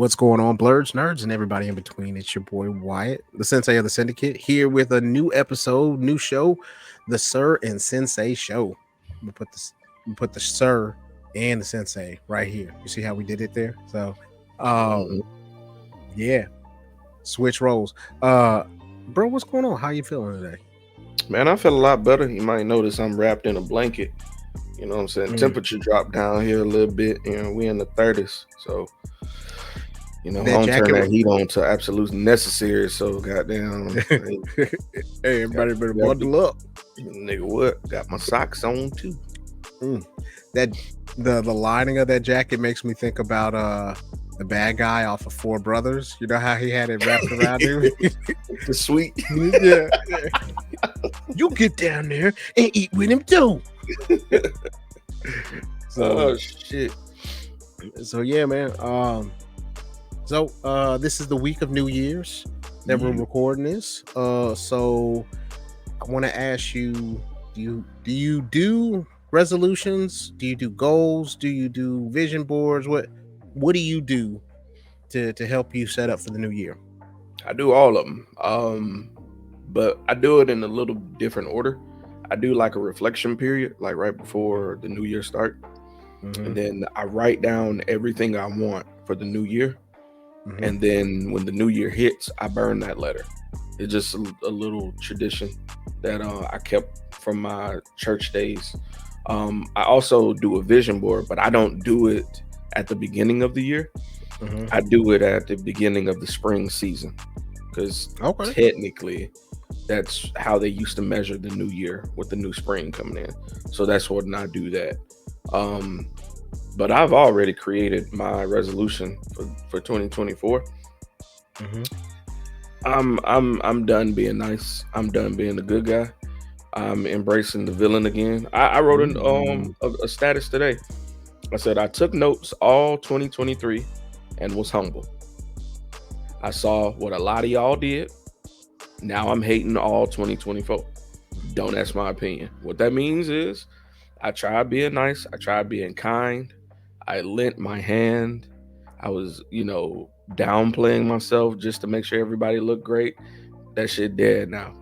What's going on, Blerds, nerds, and everybody in between? It's your boy Wyatt, the Sensei of the Syndicate, here with a new episode, new show, the Sirr and Sensei Show. We put the Sir and the Sensei right here. You see how we did it there? So, Mhm. yeah, switch roles. Bro, what's going on? How you feeling today? Man, I feel a lot better. You might notice I'm wrapped in a blanket. You know what I'm saying? Mm. Temperature dropped down here a little bit. We in the 30s. So, I That don't turn jacket. that heat on to absolute necessary. So, goddamn. Hey, everybody better bundle up. Nigga, what? Got my socks on too. That the lining of that jacket makes me think about the bad guy off of Four Brothers. You know how he had it wrapped around him? The sweet. Yeah. You get down there and eat with him too. Oh, shit. So yeah, man. This is the week of New Year's that we're recording this. So I want to ask you, do you do resolutions? Do you do goals? Do you do vision boards? What do you do to help you set up for the new year? I do all of them. But I do it in a little different order. I do like a reflection period, like right before the new year start. And then I write down everything I want for the new year. And then when the new year hits, I burn that letter. It's just a little tradition that I kept from my church days. I also do a vision board, but I don't do it at the beginning of the year. I do it at the beginning of the spring season because technically that's how they used to measure the new year with the new spring coming in. So that's when I do that. But I've already created my resolution for 2024. I'm done being nice. I'm done being the good guy. I'm embracing the villain again. I wrote a status today. I said I took notes all 2023 and was humble. I saw what a lot of y'all did. Now I'm hating all 2024. Don't ask my opinion. What that means is I tried being nice. I tried being kind. I lent my hand. I was, downplaying myself just to make sure everybody looked great. That shit dead now.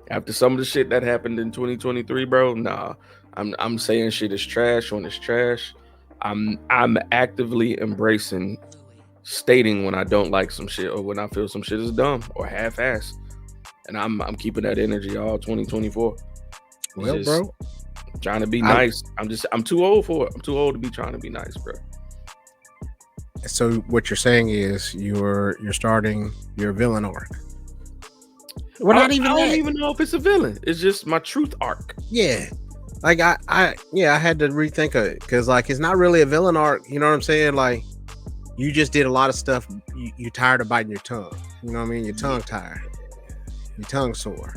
After some of the shit that happened in 2023, bro, nah. I'm saying shit is trash when it's trash. I'm actively embracing stating when I don't like some shit or when I feel some shit is dumb or half-assed. And I'm keeping that energy all 2024. Well, bro, trying to be nice. I'm too old for it. I'm too old to be trying to be nice, bro. So what you're saying is you're starting your villain arc. Well, I don't even know if it's a villain. It's just my truth arc. Yeah. Like I had to rethink of it because like it's not really a villain arc. You know what I'm saying? Like you just did a lot of stuff. You tired of biting your tongue. You know what I mean? Your tongue tired. Your tongue sore.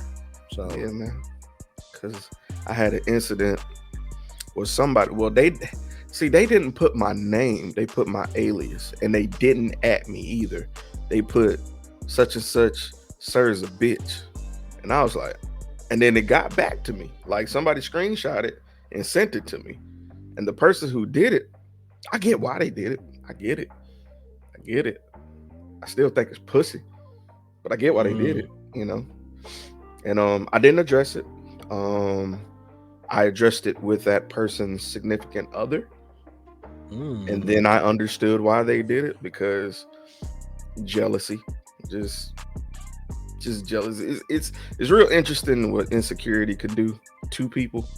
So yeah, man. Because I had an incident with somebody. Well, they didn't put my name. They put my alias, and they didn't at me either. They put such and such. Sir's a bitch, and I was like, and then it got back to me. Like somebody screenshot it and sent it to me, and the person who did it, I get why they did it. I get it. I still think it's pussy, but I get why they did it. And I didn't address it. I addressed it with that person's significant other. And then I understood why they did it because jealousy, just jealousy. It's real interesting what insecurity could do to people.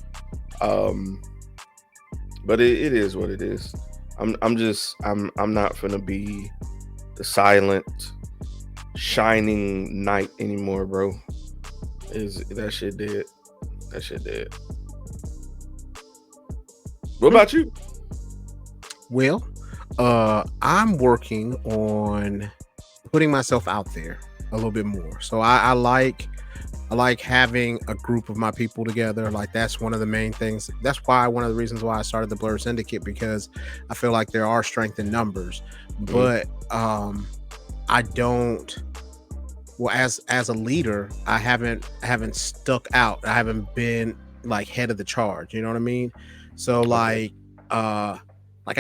But it is what it is. I'm not gonna be the silent, shining knight anymore, bro. That shit dead. What about you? Well, I'm working on putting myself out there a little bit more. So I like having a group of my people together. Like that's one of the main things. That's why one of the reasons why I started the Blerd Syndicate, because I feel like there are strength in numbers. But I don't. Well, as a leader, I haven't stuck out. I haven't been like head of the charge. You know what I mean? So like I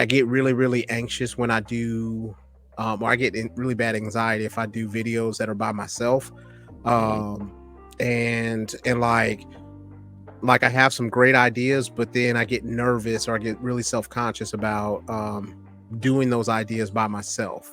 get really, really anxious when I do or I get really bad anxiety if I do videos that are by myself. Mhm. Um, and like I have some great ideas, but then I get nervous or I get really self-conscious about doing those ideas by myself.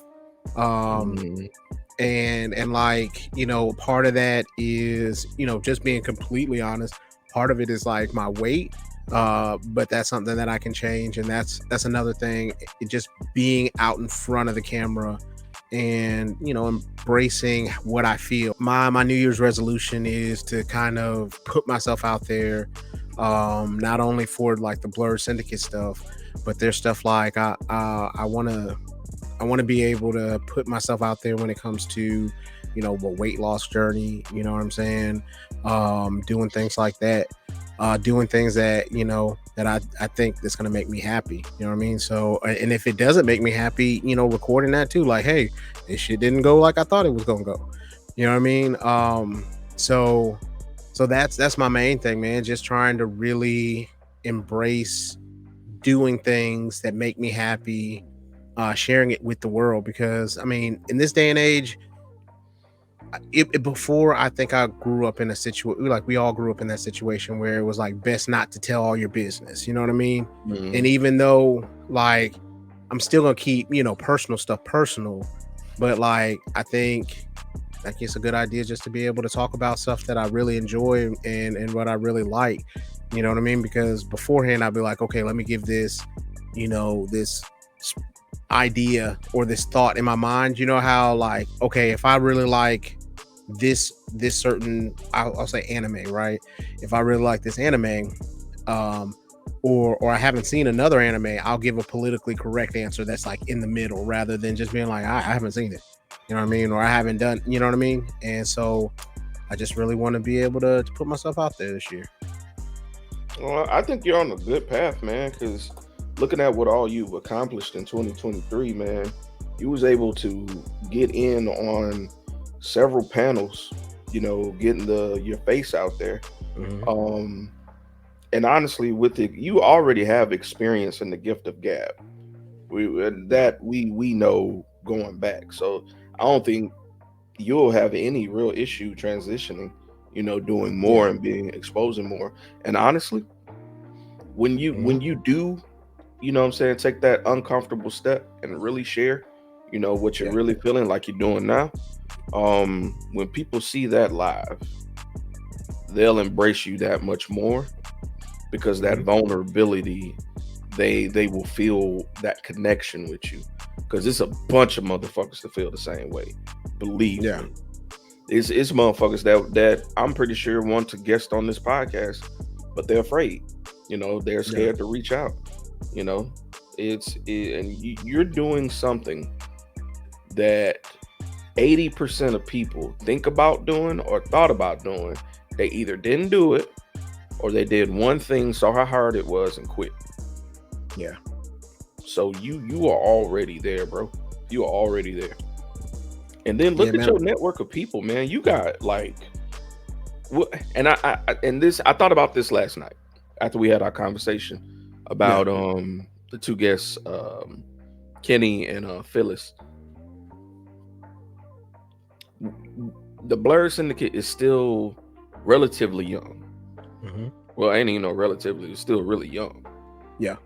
Um, Mhm. and like, part of that is, just being completely honest. Part of it is like my weight, but that's something that I can change, and that's another thing. Just being out in front of the camera and embracing what I feel. My New Year's resolution is to kind of put myself out there, not only for like the Blerd Syndicate stuff, but there's stuff like I want to be able to put myself out there when it comes to, a weight loss journey. You know what I'm saying? Doing things like that, doing things that I think that's gonna make me happy. You know what I mean? So, and if it doesn't make me happy, recording that too. Like, hey, this shit didn't go like I thought it was gonna go. You know what I mean? So, so that's my main thing, man. Just trying to really embrace doing things that make me happy, sharing it with the world. Because I mean, in this day and age, before, I think I grew up in a situation, like we all grew up in that situation where it was like best not to tell all your business. You know what I mean? And Mhm. even though like I'm still gonna keep personal stuff personal, but like I think like it's a good idea just to be able to talk about stuff that I really enjoy and what I really like. You know what I mean? Because beforehand I'd be like, okay, let me give this, this idea or this thought in my mind. You know how like, okay, if I really like this certain, I'll say anime, right? If I really like this anime, um, or I haven't seen another anime, I'll give a politically correct answer that's like in the middle rather than just being like, I haven't seen it. You know what I mean? Or I haven't done, you know what I mean? And so I just really want to be able to put myself out there this year. Well, I think you're on a good path, man, because looking at what all you've accomplished in 2023, man, you was able to get in on several panels, getting your face out there. Hmm. Um, and honestly, with it, you already have experience in the gift of gab. Yeah. We know going back. So I don't think you'll have any real issue transitioning, doing more Yeah. and being exposing more. And honestly, when you Hmm. when you do, what I'm saying, take that uncomfortable step and really share, what you're Yeah. really feeling like you're doing now. When people see that live, they'll embrace you that much more because that Hmm. vulnerability, they will feel that connection with you because it's a bunch of motherfuckers that feel the same way. Believe Yeah. me, it's motherfuckers that I'm pretty sure want to guest on this podcast, but they're afraid. They're Yeah. scared to reach out. You know, and you're doing something that 80% of people think about doing or thought about doing. They either didn't do it or they did one thing, saw how hard it was, and quit. Yeah. So you are already there, bro. You are already there. And then Yeah, look at man. your network of people, man. You got like what? And I thought about this last night after we had our conversation Yeah. about the two guests, Kenny and Phyllis. The Blerd Syndicate is still relatively young. Hmm. Well, ain't even no relatively, it's still really young. Yeah.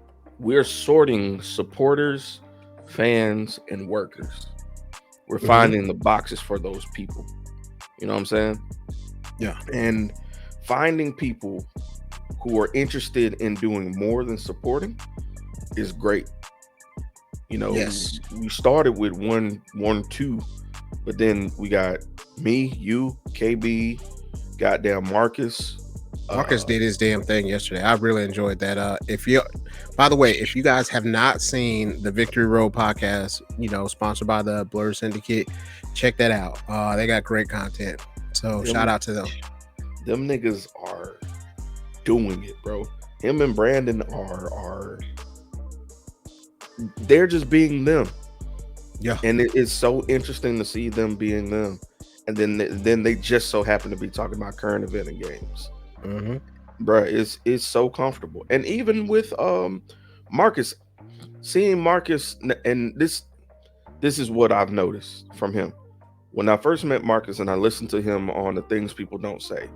We're sorting supporters, fans, and workers. We're Hmm. finding the boxes for those people. You know what I'm saying? Yeah. And finding people who are interested in doing more than supporting is great. Yes. We started with two, but then we got me, you, KB, goddamn Marcus. Marcus Uh, did his damn thing yesterday. I really enjoyed that. If you, by the way, if you guys have not seen the Victory Road podcast, sponsored by the Blerd Syndicate, check that out. They got great content. So shout them, out to them. them niggas are doing it, bro. Him and Brandon are they're just being them, Yeah. and it's so interesting to see them being them. And then they just so happen to be talking about current event and games, Hmm. bro. It's so comfortable, and even with Marcus, seeing Marcus, and this this is what I've noticed from him. When I first met Marcus and I listened to him on the things people don't say,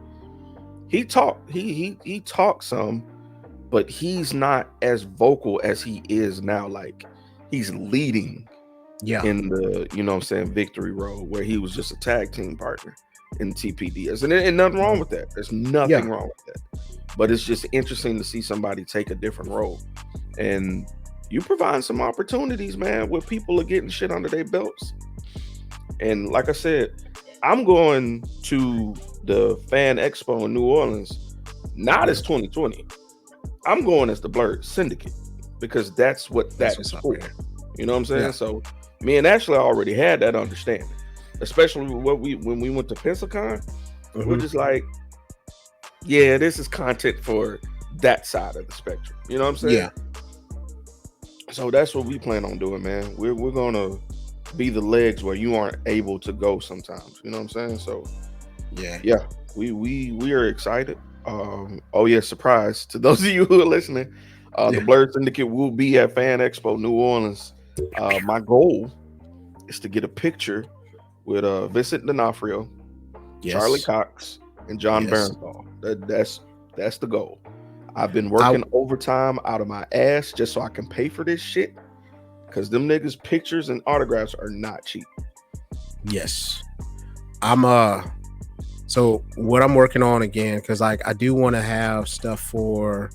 he talks some, but he's not as vocal as he is now. Like he's leading Yeah. in the, you know what I'm saying, victory road where he was just a tag team partner in TPDS. And nothing wrong with that. There's nothing wrong with that. But it's just interesting to see somebody take a different role. And you provide some opportunities, man, where people are getting shit under their belts. And like I said, I'm going to the Fan Expo in New Orleans, not as 2020. I'm going as the Blerd Syndicate because that's what that's for. You know what I'm saying? Yeah. So me and Ashley already had that understanding, especially when we went to Pensacon. We're just like, yeah, this is content for that side of the spectrum. You know what I'm saying? Yeah. So that's what we plan on doing, man. We're gonna be the legs where you aren't able to go sometimes. You know what I'm saying? So yeah, we are excited. Oh yeah, surprise to those of you who are listening. The Blerd Syndicate will be at Fan Expo New Orleans. My goal is to get a picture with Vincent D'Onofrio, Charlie Cox, and John Barenthal. That's the goal. I've been working overtime out of my ass just so I can pay for this shit. Because them niggas' pictures and autographs are not cheap. Yes. So what I'm working on again, because like I do want to have stuff for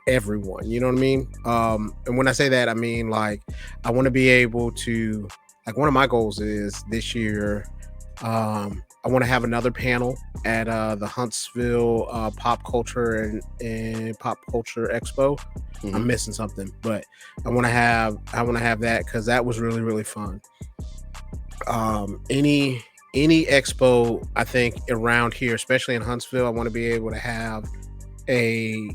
everyone, you know what I mean? And when I say that, I mean like I want to be able to, like, one of my goals is this year, I want to have another panel at the Huntsville Pop Culture and Pop Culture Expo. I'm missing something, but I want to have that because that was really, really fun. Any expo, I think around here, especially in Huntsville, I want to be able to have a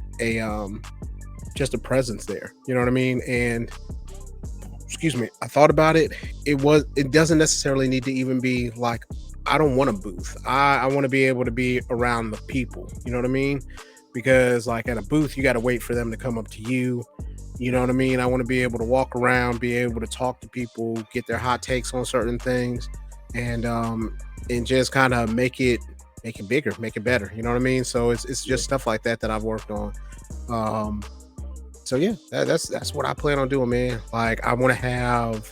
just a presence there. You know what I mean? And excuse me, I thought about it. It doesn't necessarily need to even be like, I don't want a booth. I want to be able to be around the people. You know what I mean? Because like at a booth, you got to wait for them to come up to you. You know what I mean? I want to be able to walk around, be able to talk to people, get their hot takes on certain things, and just kind of make it bigger, make it better. You know what I mean? So it's just stuff like that I've worked on. So yeah, that's what I plan on doing, man. Like I'm gonna have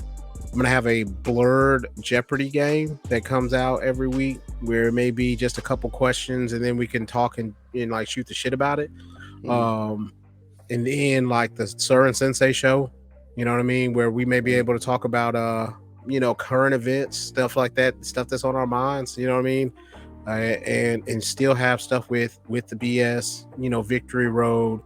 a Blerd Jeopardy game that comes out every week where it may be just a couple questions and then we can talk and like shoot the shit about it. And then like the Sirr and Sensei Show, you know what I mean, where we may be able to talk about current events, stuff like that, stuff that's on our minds, you know what I mean, and still have stuff with the BS, Victory Road.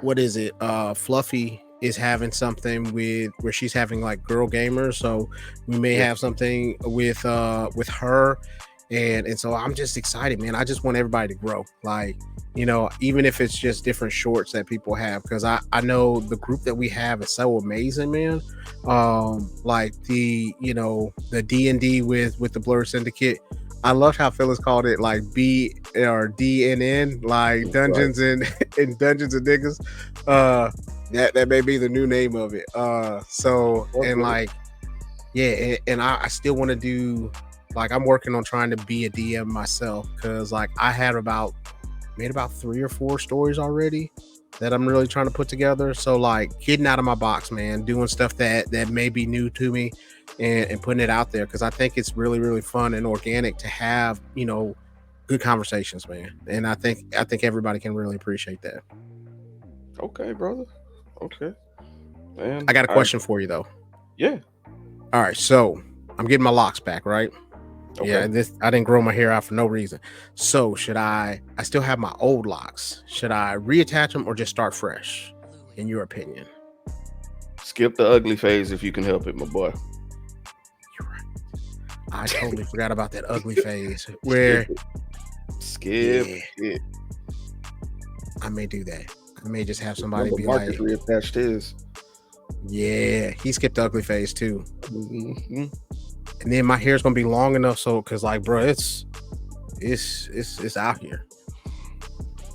What is it? Fluffy is having something where she's having like girl gamers, so we may have something with her, and so I'm just excited, man. I just want everybody to grow, like, even if it's just different shorts that people have, because I know the group that we have is so amazing, man. Like the D&D with the Blerd Syndicate. I love how Phyllis called it like B or DNN, like Dungeons and Dungeons and Niggas. That may be the new name of it. And like, yeah, and I still want to do, like, I'm working on trying to be a DM myself, because like I had made about 3 or 4 stories already that I'm really trying to put together. So like getting out of my box, man, doing stuff that may be new to me and putting it out there, because I think it's really, really fun and organic to have, good conversations, man. And I think everybody can really appreciate that. Okay, brother. Okay. Man, I got a question for you though. Yeah. All right, so I'm getting my locks back, right? Okay. Yeah, I didn't grow my hair out for no reason. So should I still have my old locks. Should I reattach them or just start fresh, in your opinion? Skip the ugly phase if you can help it, my boy. You're right. I totally forgot about that ugly phase. Where skip it. I may do that. I may just have somebody be Marcus like, reattached his. Yeah, he skipped the ugly phase too. And then my hair's gonna be long enough, so because like, bro, it's out here.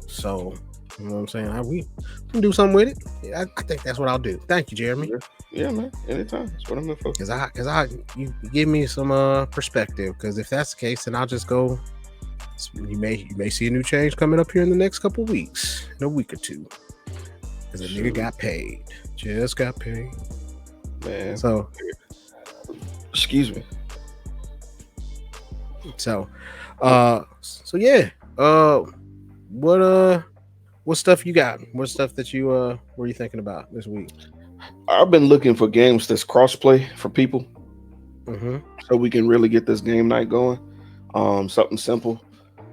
So you know what I'm saying? We can do something with it. I think that's what I'll do. Thank you, Jeremy. Yeah, man. Anytime. That's what I'm here for. You give me some perspective. Because if that's the case, then I'll just go. You may see a new change coming up here in the next couple weeks, in a week or two. Because the nigga Shoot, got paid, just got paid. man. So Excuse me. so, so yeah. What what stuff you got? What stuff that you were you thinking about this week? I've been looking for games that's crossplay for people, Mm-hmm. so we can really get this game night going. Something simple.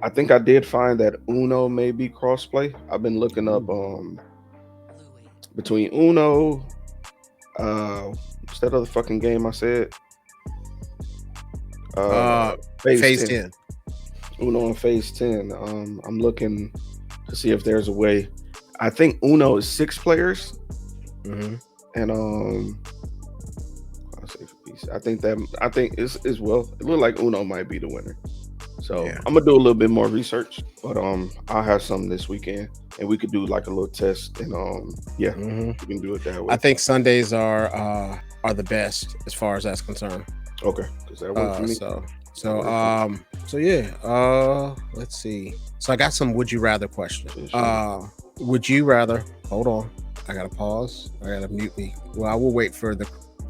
I think I did find that Uno may be crossplay. I've been looking up between Uno, what's that other fucking game I said? Uh, Phase Phase 10. 10. Uno and Phase 10. I'm looking to see if there's a way. I think Uno is 6 players, Mm-hmm. and I'll say for peace. I think it's well. It looked like Uno might be the winner. So Yeah. I'm gonna do a little bit more research, but I'll have some this weekend, and we could do like a little test, and yeah, Mm-hmm. we can do it that I way. think Sundays are the best as far as that's concerned. Okay, because that worked for me. So That so worked for me. so yeah. Let's see. So I got some would you rather questions. Yeah, sure. Would you rather? Hold on. I gotta pause. I gotta mute me. Well, I will wait for the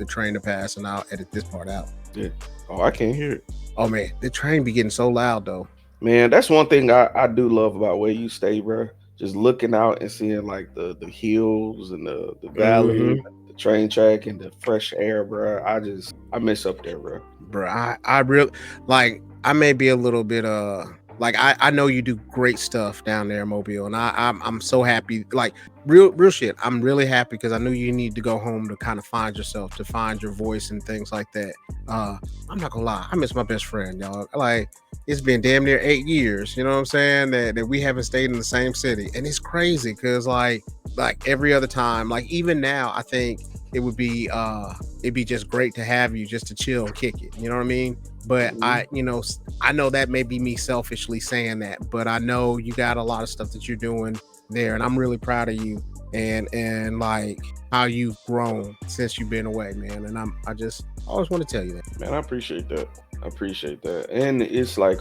train to pass, and I'll edit this part out. Yeah. Oh, I can't hear it. Oh man, the train be getting so loud though. Man, that's one thing I do love about where you stay, bro. Just looking out and seeing like the hills and the valley, Mm-hmm. the train track and the fresh air, bro. I miss up there, bro. Bro, I really like. I may be a little bit like I know you do great stuff down there in Mobile, and I'm so happy. Like real shit. I'm really happy because I knew you need to go home to kind of find yourself, to find your voice and things like that. I'm not gonna lie, I miss my best friend, y'all. Like it's been damn near 8 years. You know what I'm saying? That we haven't stayed in the same city, and it's crazy because like every other time, like even now, I think it would be it'd be just great to have you just to chill and kick it. You know what I mean? But Mhm. I know that may be me selfishly saying that, but I know you got a lot of stuff that you're doing there, and I'm really proud of you and like how you've grown since you've been away, man. And I just always want to tell you that. Man, I appreciate that. I appreciate that. And it's like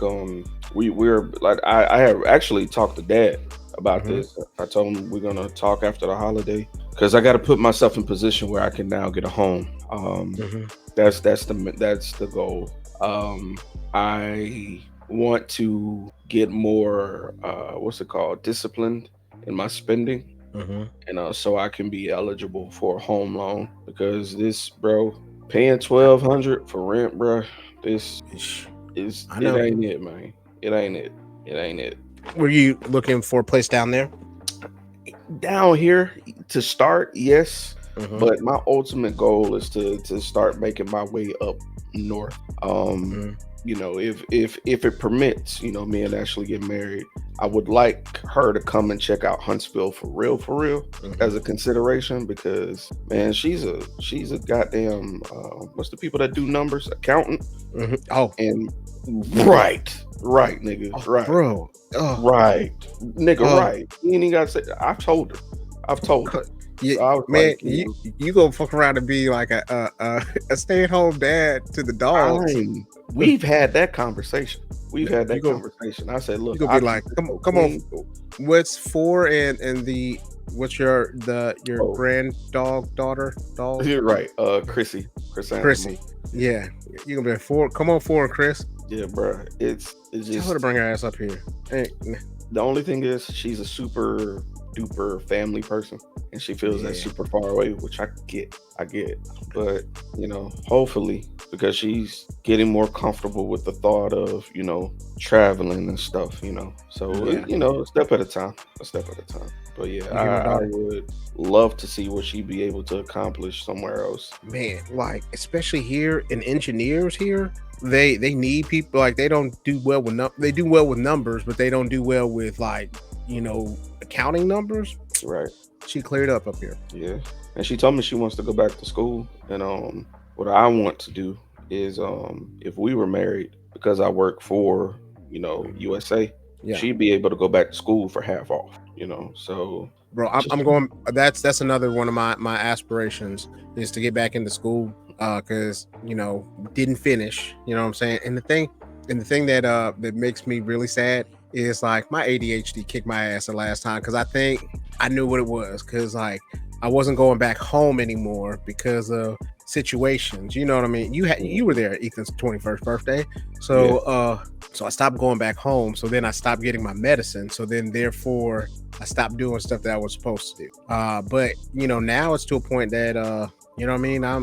we're like I have actually talked to dad about Mm-hmm. this. I told him we're gonna talk after the holiday because I got to put myself in position where I can now get a home. Mm-hmm. That's the goal. I want to get more what's it called, disciplined in my spending, Mm-hmm. and so I can be eligible for a home loan because this, bro, paying 1,200 for rent, bro. This is I it know. ain't it, man. It ain't it. It ain't it. Were you looking for a place down there? Down here to start, yes, Mm-hmm. but my ultimate goal is to start making my way up north. Mm-hmm. If it permits, me and Ashley get married, I would like her to come and check out Huntsville for real, as Mm-hmm. a consideration because man, she's a goddamn what's the people that do numbers, accountant, Mm-hmm. Oh, and right, nigga, oh, right. bro. Oh, Right, nigga, oh. right. You ain't even gotta say. I've told her. I've told her. Yeah, So I was man, like, you gonna fuck around and be like a stay at home dad to the dogs. we've had that conversation. We've had You that go, conversation. I said, you look, gonna be I keep like, it come so come on, clean. what's four and the what's your Oh, grand dog you're right. Chrissy, Chrysanthemum. Chrissy. Yeah, you gonna be like, four. Come on, four, Chris. Yeah, bro. It's Tell her to just bring her ass up here. Hey, the only thing is she's a super duper family person, and she feels that yeah, super far away, which I get, but hopefully because she's getting more comfortable with the thought of traveling and stuff, so yeah. a step at a time, a step at a time. But yeah, You hear my I daughter? would love to see what she'd be able to accomplish somewhere else. Man, like especially here in engineers here, they need people like they don't do well with they do well with numbers, but they don't do well with like accounting numbers. Right. She cleared up here. Yeah, and she told me she wants to go back to school, and what I want to do is if we were married, because I work for Mhm. USA, Yeah. she'd be able to go back to school for half off. So bro. Just I'm going. That's another one of my aspirations is to get back into school. Because didn't finish. You know what I'm saying. And the thing that makes me really sad is like my ADHD kicked my ass the last time because I think I knew what it was because like I wasn't going back home anymore because of situations. You know what I mean? You were there at Ethan's 21st birthday, yeah. so I stopped going back home. So then I stopped getting my medicine. So then therefore I stopped doing stuff that I was supposed to do. But now it's to a point that you know what I mean? I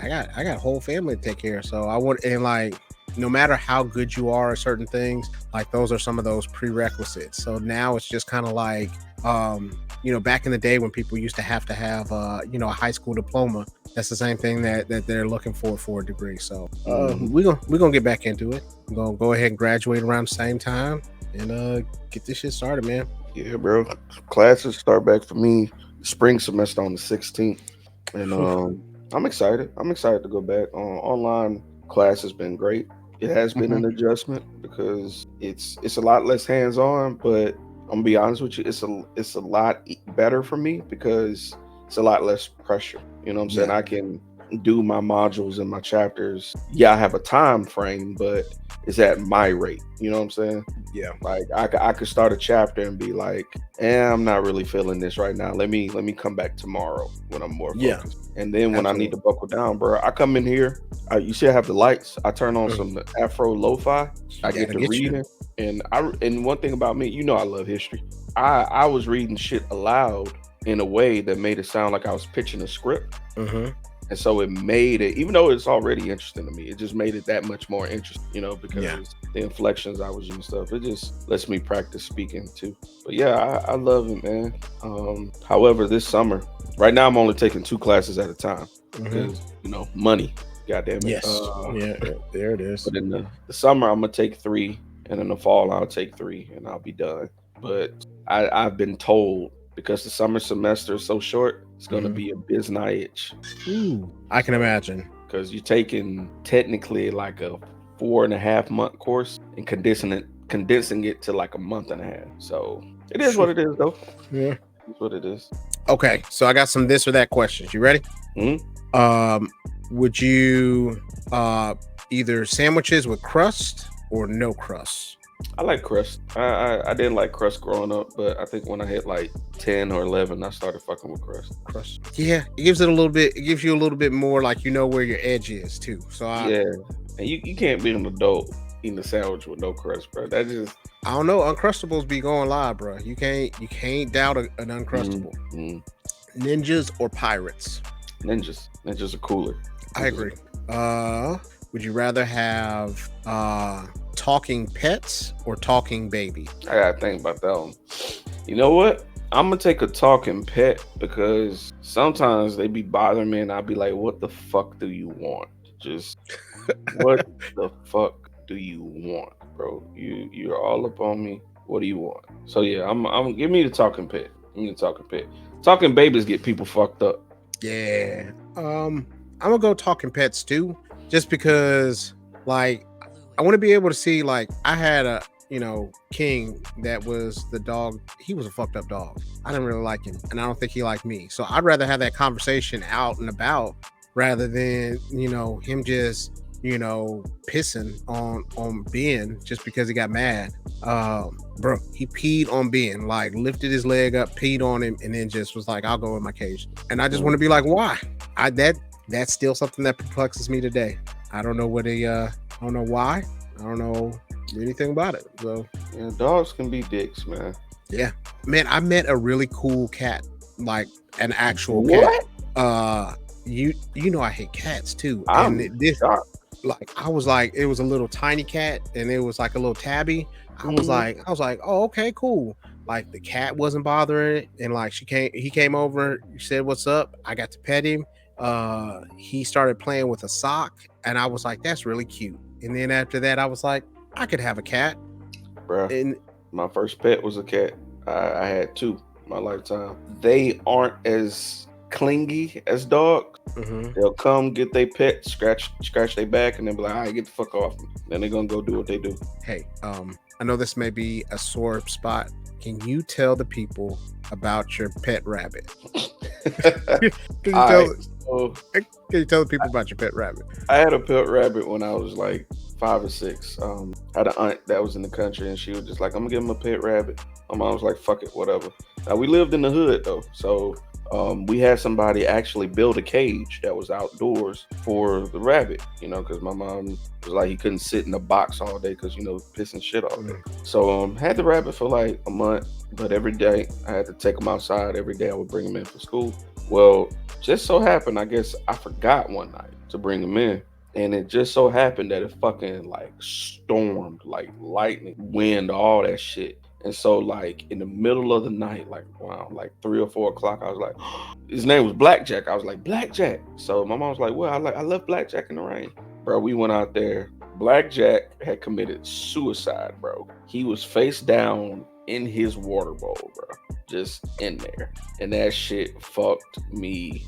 got a whole family to take care of. So I want and like no matter how good you are at certain things, like those are some of those prerequisites. So now it's just kind of like back in the day when people used to have a high school diploma, that's the same thing that they're looking for a degree. So we're gonna get back into it. We're gonna go ahead and graduate around the same time and get this shit started, man. Yeah, bro. Classes start back for me spring semester on the 16th. And I'm excited. I'm excited to go back. Online class has been great. It has been an adjustment because it's a lot less hands on, but I'm gonna be honest with you, it's a lot better for me because it's a lot less pressure. You know what I'm saying? Yeah. I can do my modules and my chapters. Yeah, I have a time frame, but it's at my rate. You know what I'm saying? Yeah. Like I could start a chapter and be like, I'm not really feeling this right now. Let me come back tomorrow when I'm more Yeah. focused. And then when I need Absolutely. to buckle down, bro, I come in here. You see, I have the lights. I turn on some Afro lo-fi. I get Gotta to get you. reading, and one thing about me, I love history. I was reading shit aloud in a way that made it sound like I was pitching a script. And so it made it, even though it's already interesting to me, it just made it that much more interesting, because the inflections I was using stuff, it just lets me practice speaking too. But yeah, I love it, man. However, this summer, right now I'm only taking 2 classes at a time because, money, God damn it. Yes. Yeah. There it is. But in the summer, I'm going to take 3. And in the fall, I'll take 3 and I'll be done. But I've been told because the summer semester is so short, it's going to be a biznayich. Ooh, I can imagine. Because you're taking technically like a 4.5 month course and condensing it to like a month and a half. So it is what it is, though. Yeah, it's what it is. Okay, so I got some this or that questions. You ready? Would you either sandwiches with crust or no crust? I like crust. I didn't like crust growing up, but I think when I hit like 10 or 11, I started fucking with crust. Yeah, it gives you a little bit more like where your edge is too. So yeah, and you can't be an adult eating a sandwich with no crust, bro. That just, I don't know. Uncrustables be going live, bro. You can't doubt an Uncrustable. Ninjas or pirates? Ninjas are cooler. I agree. Would you rather have talking pets or talking baby? I gotta think about that one. You know what? I'm gonna take a talking pet because sometimes they be bothering me and I'll be like, what the fuck do you want? Just what the fuck do you want, bro? You're all up on me. What do you want? So yeah, I'm give me the talking pet. Give me the talking pet. Talking babies get people fucked up. Yeah. I'm gonna go talking pets too, just because like I want to be able to see, like, I had a King that was the dog. He was a fucked up dog. I didn't really like him, and I don't think he liked me. So I'd rather have that conversation out and about rather than him just pissing on Ben just because he got mad. Bro, he peed on Ben, like lifted his leg up, peed on him, and then just was like, I'll go in my cage. And I just want to be like, why? That's still something that perplexes me today. I don't know I don't know why. I don't know anything about it. So yeah, dogs can be dicks, man. Yeah, man. I met a really cool cat, like an actual cat. You know I hate cats too. I'm shocked. Like I was like, it was a little tiny cat, and it was like a little tabby. I was like, oh, okay, cool. Like the cat wasn't bothering it, and like he came over, said what's up. I got to pet him. He started playing with a sock, and I was like, that's really cute. And then after that, I was like, I could have a cat. Bro, and my first pet was a cat. I had 2 in my lifetime. They aren't as clingy as dogs. They'll come get their pet, scratch their back, and then be like, all right, get the fuck off me. Then they're gonna go do what they do. Hey, I know this may be a sore spot can you tell the people about your pet rabbit? Can you All tell? right. So Can you tell the people about your pet rabbit? I had a pet rabbit when I was like 5 or 6. I had an aunt that was in the country, and she was just like, "I'm gonna give him a pet rabbit." My mom was like, "Fuck it, whatever." Now we lived in the hood though, so we had somebody actually build a cage that was outdoors for the rabbit. Because my mom was like, he couldn't sit in a box all day because pissing shit all day. Mm. So had the rabbit for like a month, but every day I had to take him outside. Every day I would bring him in for school. Well, just so happened, I guess I forgot one night to bring him in. And it just so happened that it fucking like stormed, like lightning, wind, all that shit. And so, like in the middle of the night, like around like 3 or 4 o'clock, I was like, his name was Blackjack. I was like, Blackjack. So my mom was like, well, I left Blackjack in the rain, bro. We went out there. Blackjack had committed suicide, bro. He was face down in his water bowl, bro, just in there, and that shit fucked me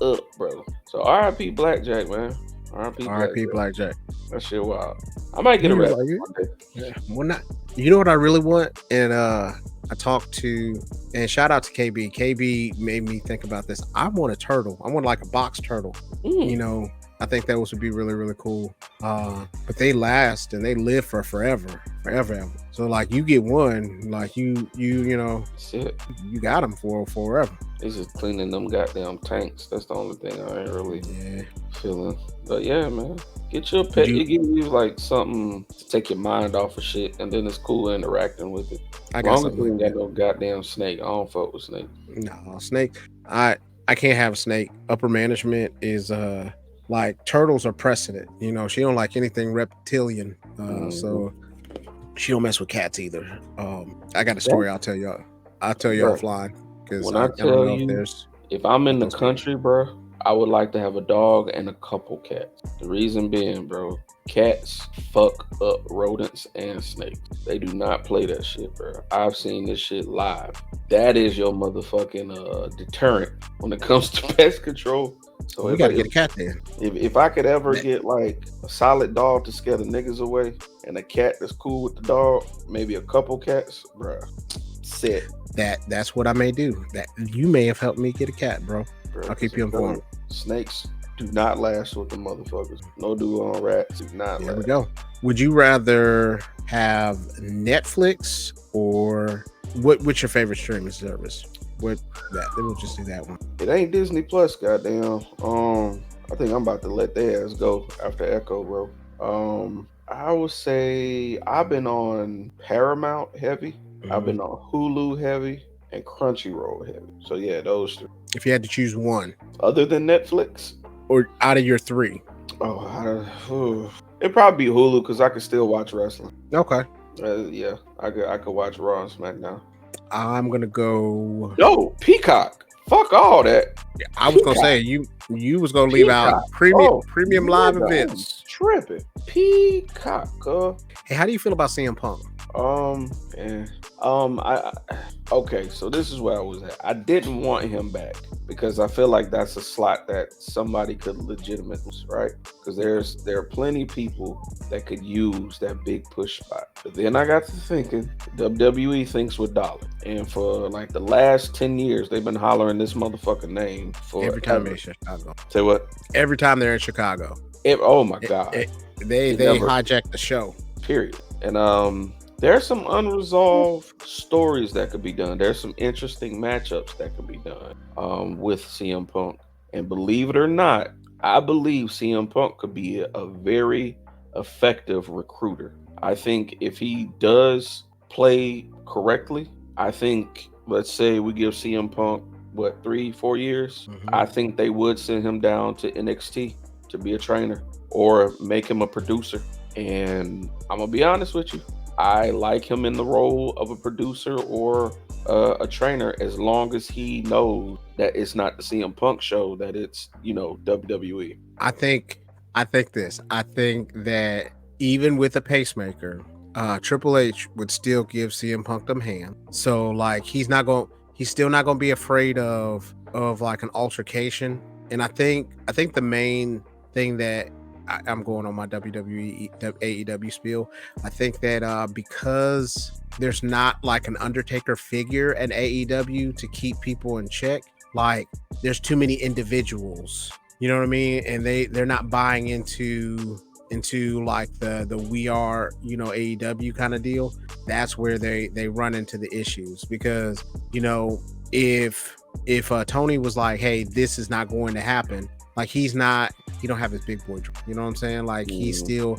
up, bro. So R.I.P. Blackjack, man. R.I.P. R.I.P. Blackjack. Blackjack. That shit wild. I might get a You know, rabbit like, one day. yeah, well, not. You know what I really want, and I talked to, and shout out to KB. KB made me think about this. I want a turtle. I want like a box turtle. You know, I think that would be really, really cool. But they last and they live for forever. So like you get one, like you know, That's it. you got them for forever. It's just cleaning them goddamn tanks. That's the only thing I ain't really Yeah. feeling. But yeah, man. Get your pet. It gives you like something to take your mind off of shit, and then it's cool interacting with it. I As got long as something you like ain't that. got no goddamn snake, I don't fuck with snake. No, snake. I can't have a snake. Upper management is like turtles are precedent. You know, she don't like anything reptilian. So she don't mess with cats either. I got a story I'll tell y'all. I'll tell you Bro, offline because when I I don't tell know if you, there's if I'm in the those people. country, bro, I would like to have a dog and a couple cats. The reason being, bro, cats fuck up rodents and snakes. They do not play that shit, bro. I've seen this shit live. That is your motherfucking deterrent when it comes to pest control. So Well, we if got I, to if, get a cat then. if I could ever get like a solid dog to scare the niggas away and a cat that's cool with the dog, maybe a couple cats, bro, set. That's what I may do. That you may have helped me get a cat, bro. Bro, I'll 'cause keep you I'm telling informed. snakes do not last with the motherfuckers. No do on rats do not There we last. go. Would you rather have Netflix or what's your favorite streaming service? What that we'll just do that one. It ain't Disney Plus, goddamn. I think I'm about to let their ass go after Echo, bro. I would say I've been on Paramount heavy. I've been on Hulu heavy and Crunchyroll heavy. So yeah, those three. If you had to choose one, Other than Netflix, or out of your three. it'd probably be Hulu because I could still watch wrestling. Okay. Yeah, I could watch Raw and SmackDown. I'm gonna go. No, Peacock. Fuck all that. I was gonna say you was gonna leave out premium live nigga, I'm events. tripping. Peacock. Hey, how do you feel about CM Punk? Okay, so this is where I was at. I didn't want him back because I feel like that's a slot that somebody could legitimately, right? Because there are plenty of people that could use that big push spot. But then I got to thinking, WWE thinks with dollars, and for like the last 10 years, they've been hollering this motherfucking name for Every time they're in Chicago. Say what? Every time they're in Chicago. Oh my god. They never- hijacked the show. Period. And there's some unresolved stories that could be done. There's some interesting matchups that could be done with CM Punk. And believe it or not, I believe CM Punk could be a very effective recruiter. I think if he does play correctly, I think, let's say we give CM Punk, 3-4 years, I think they would send him down to NXT to be a trainer or make him a producer. And I'm gonna be honest with you, I like him in the role of a producer or a trainer as long as he knows that it's not the CM Punk show, that it's WWE. I think that even with a pacemaker, Triple H would still give CM Punk them hand. So like he's still not gonna be afraid of like an altercation. And I think the main thing that I'm going on my WWE AEW spiel. I think that because there's not like an Undertaker figure at AEW to keep people in check, like there's too many individuals. You know what I mean? And they're not buying into like the we are, AEW kind of deal. That's where they run into the issues because, if Tony was like, hey, this is not going to happen, like he don't have his big boy, you know what I'm saying? Like he's still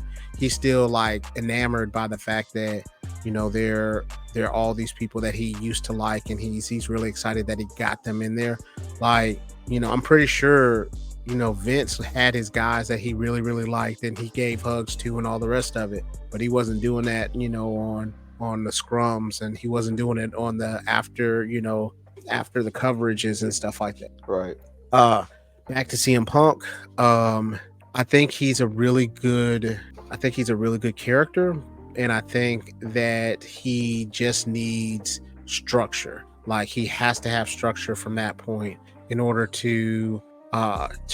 like enamored by the fact that, they're all these people that he used to like, and he's really excited that he got them in there. Like, I'm pretty sure, Vince had his guys that he really, really liked and he gave hugs to and all the rest of it, but he wasn't doing that, on the scrums, and he wasn't doing it on the after the coverages and stuff like that. Right. Back to CM Punk. I think he's a really good character, and I think that he just needs structure. Like he has to have structure from that point in order to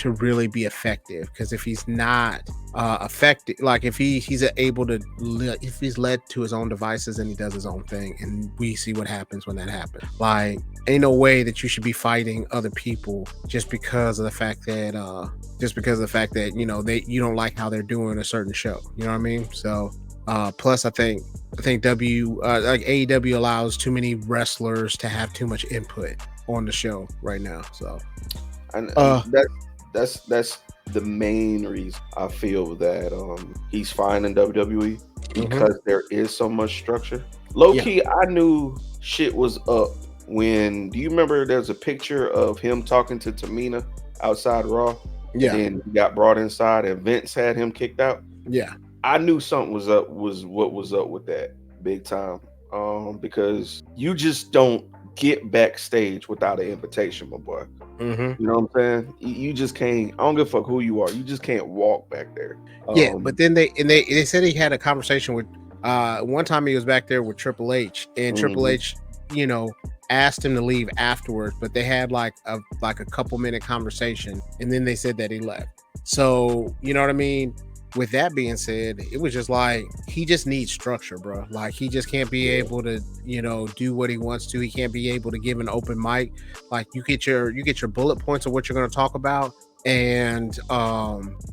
really be effective. Because if he's not effective, like if he's able to, if he's led to his own devices and he does his own thing, and we see what happens when that happens. Like, ain't no way that you should be fighting other people just because of the fact that you don't like how they're doing a certain show. You know what I mean? So plus I think like AEW allows too many wrestlers to have too much input on the show right now. So and that's the main reason I feel that he's fine in WWE, because there is so much structure. Low key, I knew shit was up when, do you remember there's a picture of him talking to Tamina outside Raw? Yeah. And he got brought inside and Vince had him kicked out. Yeah. I knew something was up, was what was up with that big time. Because you just don't get backstage without an invitation, my boy. You know what I'm saying? You just can't. I don't give a fuck who you are. You just can't walk back there. But then they said he had a conversation with one time he was back there with Triple H, and Triple H, asked him to leave afterwards, but they had like a couple minute conversation, and then they said that he left. So you know what I mean? With that being said, it was just like he just needs structure, bro. Like he just can't be able to, do what he wants to. He can't be able to give an open mic. Like you get your bullet points of what you're going to talk about, and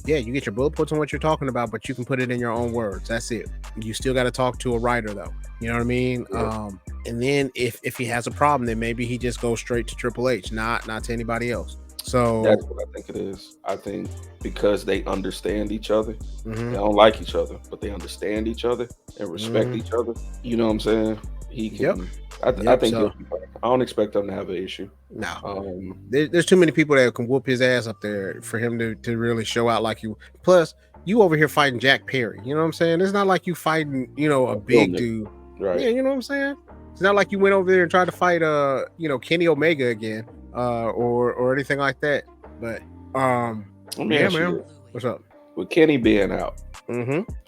you get your bullet points on what you're talking about, but you can put it in your own words. That's it. You still got to talk to a writer though. You know what I mean? Yeah. And then if he has a problem, then maybe he just goes straight to Triple H, not to anybody else. So that's what I think it is. I think because they understand each other, they don't like each other, but they understand each other and respect each other. You know what I'm saying? He can. I think I don't expect them to have an issue. No, there's too many people that can whoop his ass up there for him to really show out like you. Plus, you over here fighting Jack Perry. You know what I'm saying? It's not like you fighting, a big dude. Right. Yeah, you know what I'm saying? It's not like you went over there and tried to fight Kenny Omega again. Or anything like that. But man, what's up? With Kenny being out,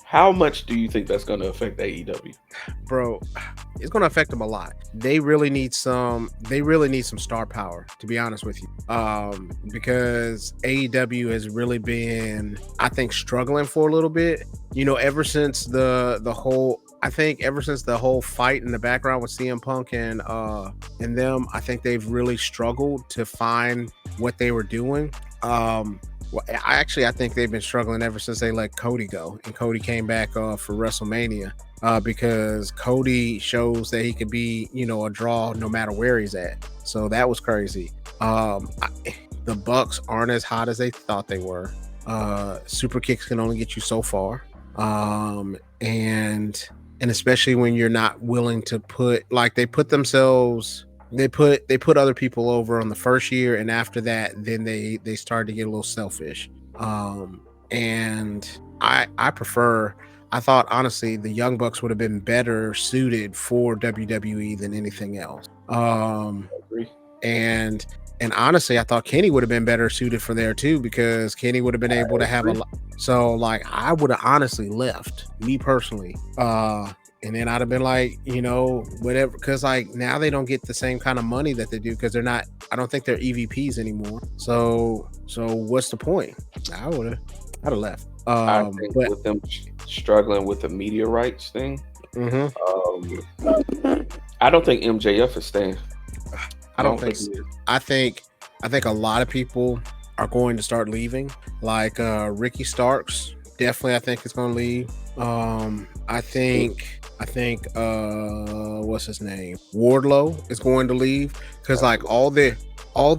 how much do you think that's going to affect AEW? Bro, it's going to affect them a lot. They really need some star power, to be honest with you. Because AEW has really been, I think, struggling for a little bit. Ever since the whole fight in the background with CM Punk and them, I think they've really struggled to find what they were doing. I think they've been struggling ever since they let Cody go, and Cody came back for WrestleMania because Cody shows that he could be, a draw no matter where he's at. So that was crazy. The Bucks aren't as hot as they thought they were. Super kicks can only get you so far. And especially when you're not willing to put, like, they put other people over on the first year, and after that, then they started to get a little selfish. And I thought honestly the Young Bucks would have been better suited for WWE than anything else. And honestly, I thought Kenny would have been better suited for there too, because Kenny would have been able to have a lot. So like, I would have honestly left, me personally. And then I'd have been like, whatever, because like now they don't get the same kind of money that they do, because I don't think they're EVPs anymore. So what's the point? I'd have left. I think But with them struggling with the media rights thing, mhm, um, I don't think MJF is staying. I I don't don't think think he s is. I think a lot of people are going to start leaving. Like Ricky Starks, definitely I think is going to leave. I think what's his name? Wardlow is going to leave cuz like Absolutely. all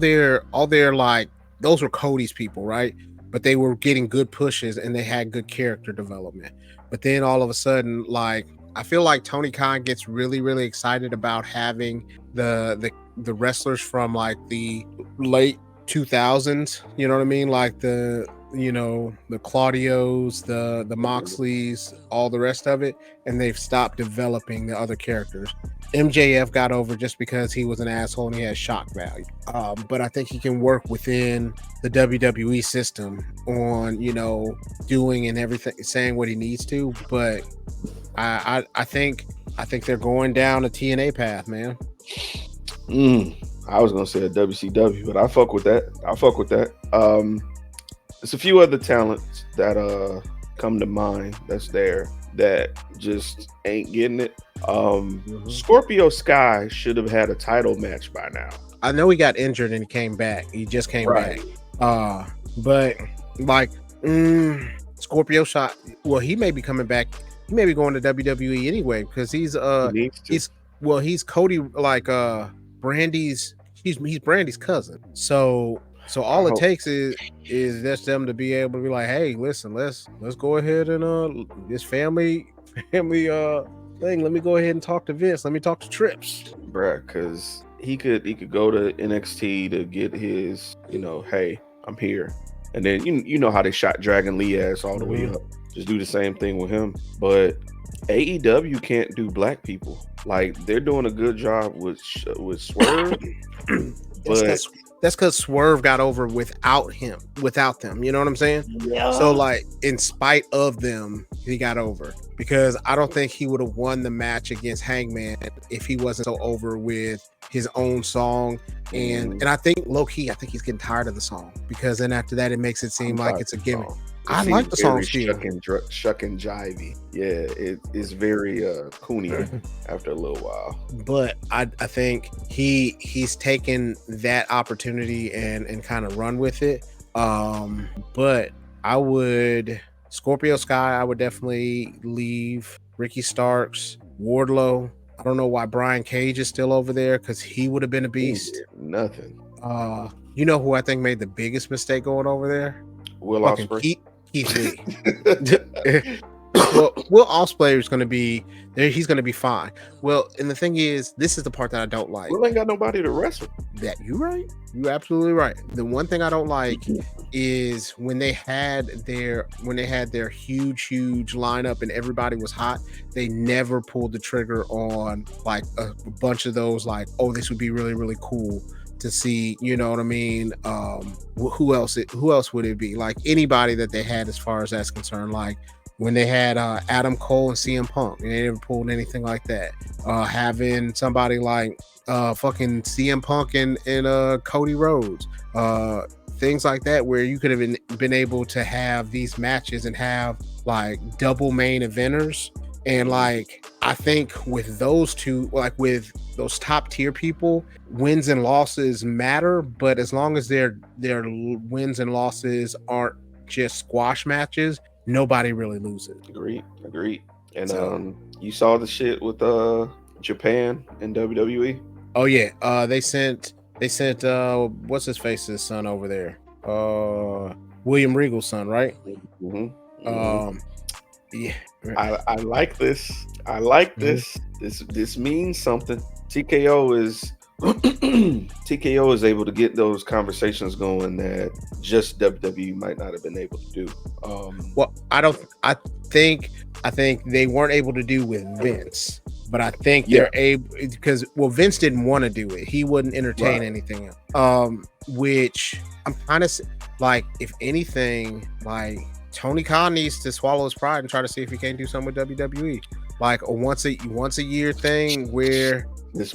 their like those were Cody's people, right? But they were getting good pushes and they had good character development. But then all of a sudden like I feel like Tony Khan gets really excited about having the wrestlers from like the late 2000s, you know what I mean, like the Claudios, the Moxleys, all the rest of it, and they've stopped developing the other characters. MJF got over just because he was an asshole and he had shock value, but I think he can work within the WWE system on doing and everything, saying what he needs to. But I think they're going down a TNA path, man. I was gonna say a WCW, but I fuck with that. I fuck with that. There's a few other talents that come to mind that's there that just ain't getting it. Mhm. Scorpio Sky should have had a title match by now. I know he got injured and he came back. He just came back. Right. But like Scorpio shot. Well, he may be coming back. He may be going to WWE anyway because He needs to. he's Cody like Brandy's. He's Brandy's cousin. So I all it hope. takes is just them to be able to be like, hey, listen, let's go ahead and this family thing. Let me go ahead and talk to Vince. Let me talk to Trips. Bruh, because he could go to NXT to get his, hey, I'm here. And then you know how they shot Dragon Lee ass all the way Mhm. up. Just do the same thing with him. But AEW can't do black people. Like they're doing a good job with Swerve, That's but because Swerve got over without them. You know what I'm saying? So yeah, like, in spite of them, he got over because I don't think he would have won the match against Hangman if he wasn't so over with his own song. And mm, and I think low key, I think he's getting tired of the song because then after that, it makes it I'm seem like tired it's a of the gimmick. song. It I like seems the song very still. shuck and jivey. Yeah, it's very coony after a little while. But I think he's taken that opportunity and kind of run with it. But I would Scorpio Sky, I would definitely leave. Ricky Starks, Wardlow. I don't know why Brian Cage is still over there because he would have been a He beast. did nothing. You know who I think made the biggest mistake going over there? Will Fucking Ospreay. Keith Lee. Well, Will Ospreay is going to be there. He's going to be fine. Well, and the thing is, this is the part that I don't like. Will ain't got nobody to wrestle. That you right. You absolutely right. The one thing I don't like is when they had their huge lineup and everybody was hot, they never pulled the trigger on like a bunch of those like, oh, this would be really cool to see, you know what I mean? Who else would it be? Like anybody that they had as far as that's concerned, like when they had Adam Cole and CM Punk, and they never pulled anything like that. Having somebody like fucking CM Punk and Cody Rhodes, things like that, where you could have been able to have these matches and have like double main eventers. And like I think with those two, like with those top tier people, wins and losses matter, but as long as their wins and losses aren't just squash matches, nobody really loses. Agreed. And So you saw the shit with Japan and WWE. oh yeah, they sent what's his face's son over there, William Regal's son, right? hmm hmm Um, yeah. I like this. I like Mhm. this. This means something. TKO is TKO is able to get those conversations going that just WWE might not have been able to do. Well, I don't. I think they weren't able to do with Vince, but I think Yeah, they're able because Vince didn't want to do it. He wouldn't entertain right. anything else. Which I'm kind of like, if anything, like Tony Khan needs to swallow his pride and try to see if he can't do something with WWE, like a once a year thing Just where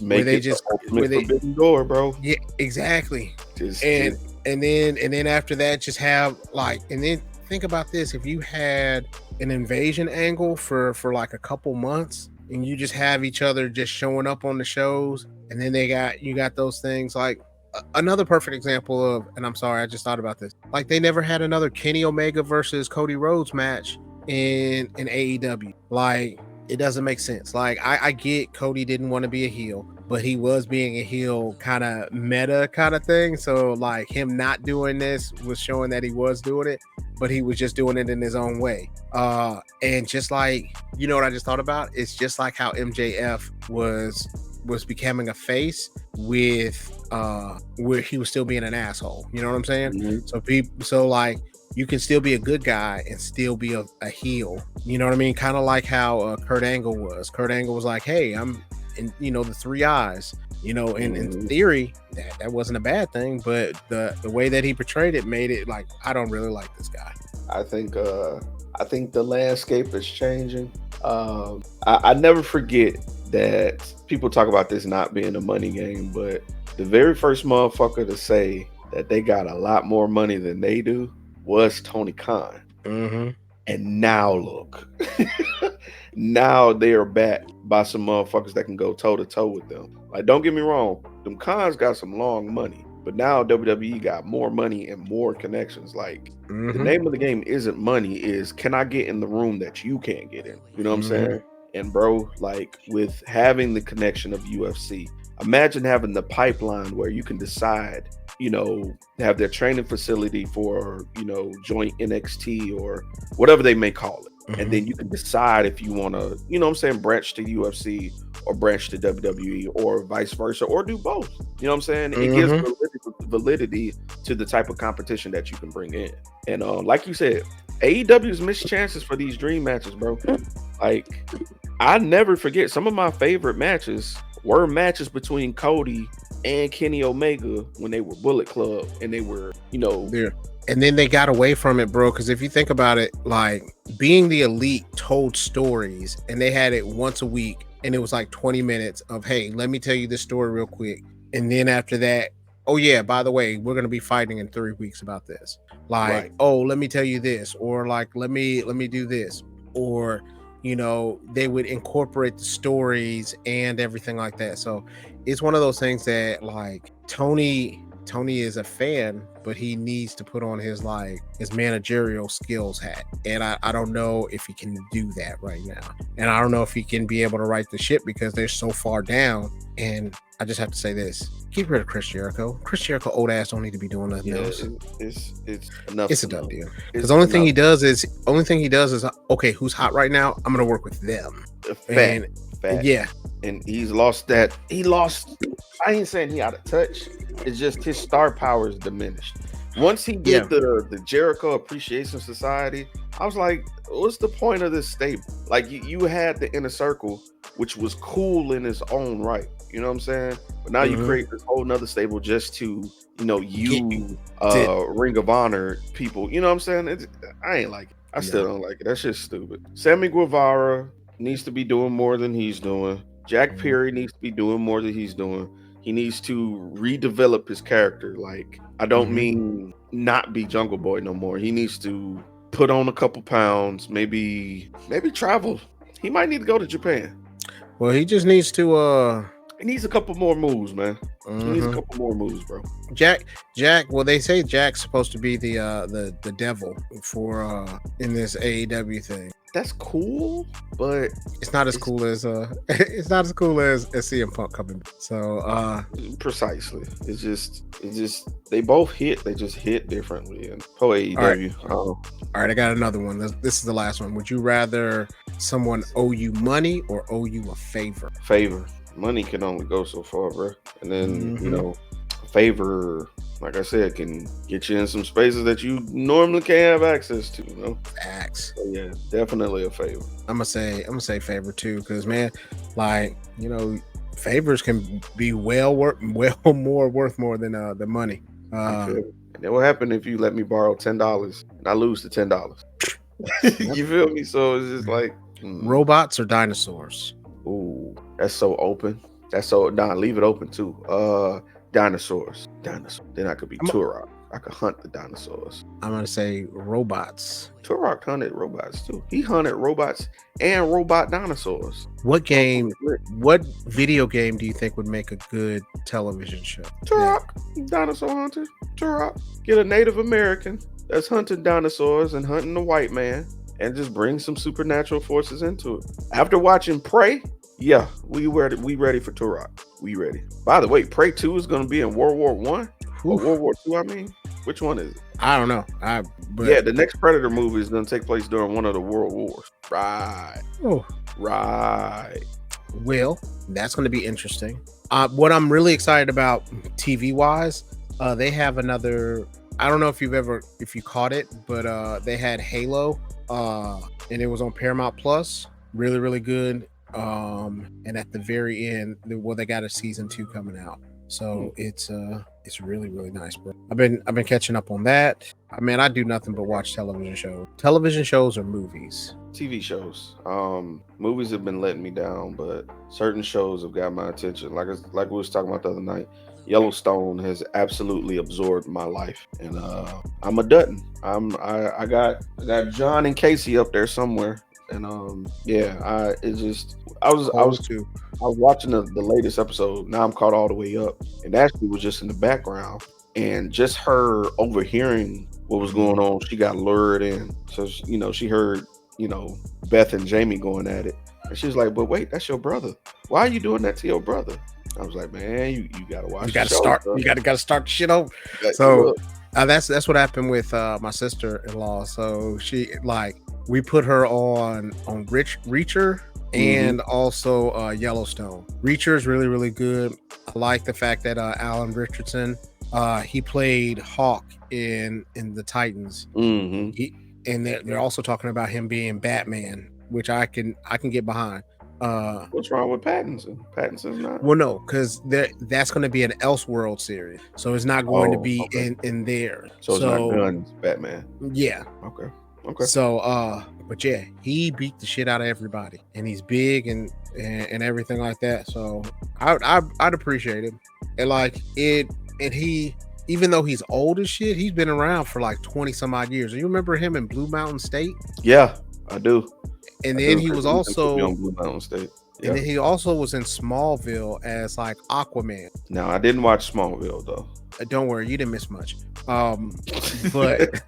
make they it the just where ultimate they forbidden door, bro. yeah, exactly. Just And then after that, just have like, and then think about this: if you had an invasion angle for like a couple months, and you just have each other just showing up on the shows, and then you got those things like another perfect example of, and I'm sorry, I just thought about this. Like they never had another Kenny Omega versus Cody Rhodes match in AEW. Like it doesn't make sense. Like I get Cody didn't want to be a heel, but he was being a heel kind of meta kind of thing. So like him not doing this was showing that he was doing it, but he was just doing it in his own way. And just like, you know what I just thought about? It's just like how MJF was becoming a face with where he was still being an asshole. You know what I'm saying? Mm-hmm. So like you can still be a good guy and still be a heel. You know what I mean? Kind of like how Kurt Angle was. Kurt Angle was like, hey, I'm in, you know, the 3 eyes. You know, in theory, that wasn't a bad thing, but the way that he portrayed it made it like, I don't really like this guy. I think the landscape is changing. I never forget that people talk about this not being a money game, but the very first motherfucker to say that they got a lot more money than they do was Tony Khan. Mm-hmm. And now look, now they are backed by some motherfuckers that can go toe to toe with them. Like, don't get me wrong, them Khans got some long money, but now WWE got more money and more connections. Like, the name of the game isn't money, is can I get in the room that you can't get in? You know what I'm saying? And bro, like with having the connection of UFC, imagine having the pipeline where you can decide, you know, have their training facility for, you know, joint NXT or whatever they may call it. And then you can decide if you want to, you know what I'm saying, branch to UFC or branch to WWE or vice versa, or do both. You know what I'm saying? It gives validity to the type of competition that you can bring in. And like you said, AEW's missed chances for these dream matches, bro. Like, I never forget, some of my favorite matches were matches between Cody and Kenny Omega when they were Bullet Club and they were, you know. Yeah. And then they got away from it, bro. Because if you think about it, like being the Elite told stories and they had it once a week and it was like 20 minutes of, hey, let me tell you this story real quick. And then after that, oh yeah, by the way, we're going to be fighting in 3 weeks about this. Like, right. Oh, let me tell you this, or like, let me do this, or, you know, they would incorporate the stories and everything like that. So it's one of those things that like Tony is a fan, but he needs to put on his like his managerial skills hat. And I don't know if he can do that right now. And I don't know if he can be able to right the ship because they're so far down. And I just have to say this: get rid of Chris Jericho. Chris Jericho, old ass, don't need to be doing nothing else. It's enough. It's a done deal. Because the only thing he does is okay, who's hot right now? I'm gonna work with them. Fact. Yeah. And he's lost that. I ain't saying he out of touch. It's just his star power is diminished. Once he did the Jericho Appreciation Society, I was like, what's the point of this stable? Like you had the Inner Circle, which was cool in its own right. You know what I'm saying? But now you create this whole nother stable just to, you know, Ring of Honor people. You know what I'm saying? I ain't like it. I still don't like it. That's just stupid. Sammy Guevara needs to be doing more than he's doing. Jack Perry needs to be doing more than he's doing. He needs to redevelop his character. Like, I don't mean not be Jungle Boy no more. He needs to put on a couple pounds, maybe travel. He might need to go to Japan. Well, he just needs to he needs a couple more moves, man. He needs a couple more moves, bro. Jack. Well, they say Jack's supposed to be the devil for in this AEW thing. That's cool, but it's not as cool as CM Punk coming. So precisely, it's just they both hit. They just hit differently. And pro AEW. All right, I got another one. This is the last one. Would you rather someone owe you money or owe you a favor? Favor. Money can only go so far, bro. And then you know, favor, like I said, can get you in some spaces that you normally can't have access to. You know, facts. So yeah, definitely a favor. I'm gonna say favor too, because man, like, you know, favors can be well more worth more than the money. And then what happened if you let me borrow $10 and I lose the $10? You feel me? So it's just like robots or dinosaurs. Ooh, that's so open. That's so leave it open too. Dinosaurs. Then I could be Turok. I could hunt the dinosaurs. I'm gonna say robots. Turok hunted robots too. He hunted robots and robot dinosaurs. What game? What video game do you think would make a good television show? Turok, dinosaur hunter. Turok, get a Native American that's hunting dinosaurs and hunting the white man, and just bring some supernatural forces into it. After watching Prey, yeah, we ready for Turok. We ready. By the way, Prey 2 is going to be in World War One or World War II. I mean, which one is it? I don't know. Yeah, the next Predator movie is going to take place during one of the world wars. Right. Oh, right. Well, that's going to be interesting. What I'm really excited about TV wise, they have another. I don't know if you caught it, but they had Halo, and it was on Paramount Plus. Really, really good. And at the very end, they got a season 2 coming out. So it's really, really nice, bro. I've been catching up on that. I mean, I do nothing but watch television shows. Television shows or movies? TV shows. Movies have been letting me down, but certain shows have got my attention. Like we was talking about the other night, Yellowstone has absolutely absorbed my life, and I'm a Dutton. I got John and Casey up there somewhere, and I was watching the latest episode. Now I'm caught all the way up, and Ashley was just in the background, and just her overhearing what was going on, she got lured in. So she heard Beth and Jamie going at it, and she was like, "But wait, that's your brother. Why are you doing that to your brother?" I was like, "Man, you gotta watch. You gotta start. Bro. You gotta start the shit over." So that's what happened with my sister-in-law. So we put her on Reacher. And also Yellowstone. Reacher is really, really good. I like the fact that Alan Richardson, he played Hawk in the Titans. And they're also talking about him being Batman, which I can get behind. What's wrong with Pattinson? Pattinson's not. Well, no, because that's going to be an Elseworld series, so it's not going to be in there. So it's not Gunn's Batman. Yeah. Okay. So, but yeah, he beat the shit out of everybody, and he's big and everything like that. So I'd appreciate him, and he, even though he's old as shit, he's been around for like 20 some odd years. You remember him in Blue Mountain State? Yeah, I do. And then he was also on Blue Mountain State. Yeah. And then he also was in Smallville as like Aquaman. No, I didn't watch Smallville though. Don't worry, you didn't miss much. But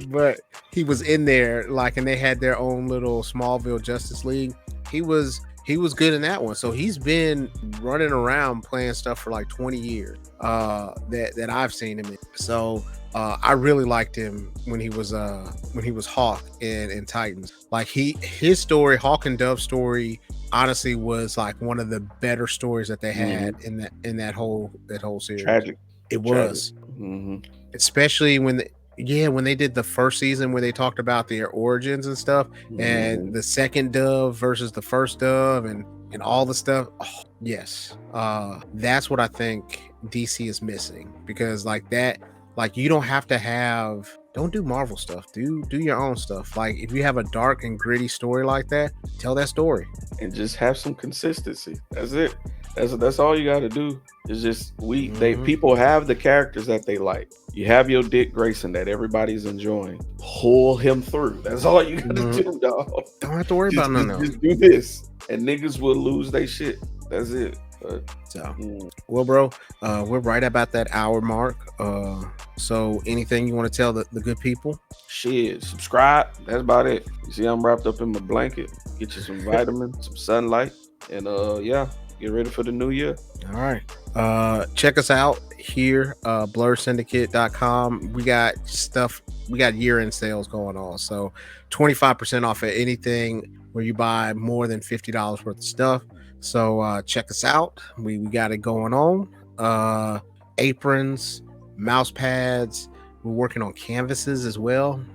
but he was in there, and they had their own little Smallville Justice League. He was good in that one. So he's been running around playing stuff for like 20 years. That I've seen him in. So I really liked him when he was Hawk in Titans. Like his story, Hawk and Dove story, honestly was like one of the better stories that they had in that whole series. Tragic. It was, especially when they did the first season where they talked about their origins and stuff, and the second Dove versus the first Dove and all the stuff. Oh, yes, that's what I think DC is missing, because like that, like you don't have to don't do Marvel stuff. Do your own stuff. Like if you have a dark and gritty story like that, tell that story and just have some consistency. That's it. That's all you got to do. Is just people have the characters that they like. You have your Dick Grayson that everybody's enjoying. Pull him through. That's all you got to do, dog. Don't have to worry about nothing. Just do this, and niggas will lose their shit. That's it. Well, bro, we're right about that hour mark. So anything you want to tell the good people? Shit, subscribe. That's about it. You see, I'm wrapped up in my blanket. Get you some vitamins, some sunlight, and get ready for the new year. All right. Check us out here, blerdsyndicate.com. We got stuff. We got year-end sales going on. So 25% off of anything where you buy more than $50 worth of stuff. So check us out. We got it going on. Aprons, mouse pads. We're working on canvases as well.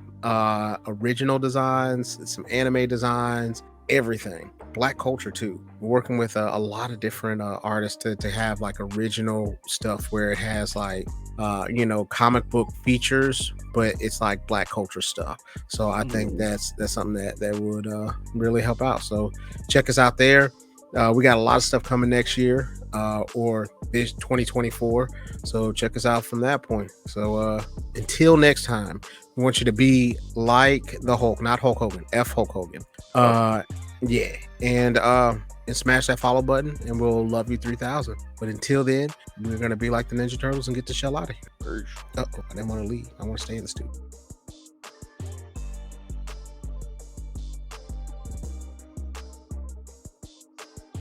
Original designs, some anime designs, everything. Black culture too. We're working with a lot of different artists to have like original stuff where it has like comic book features, but it's like Black culture stuff. So I think that's something that would really help out. So check us out there. We got a lot of stuff coming next year. or this 2024. So check us out from that point. So until next time, we want you to be like the Hulk, not Hulk Hogan, F Hulk Hogan. Yeah, and smash that follow button, and we'll love you 3000. But until then, we're gonna be like the Ninja Turtles and get the shell out of here. I didn't want to leave. I want to stay in the studio.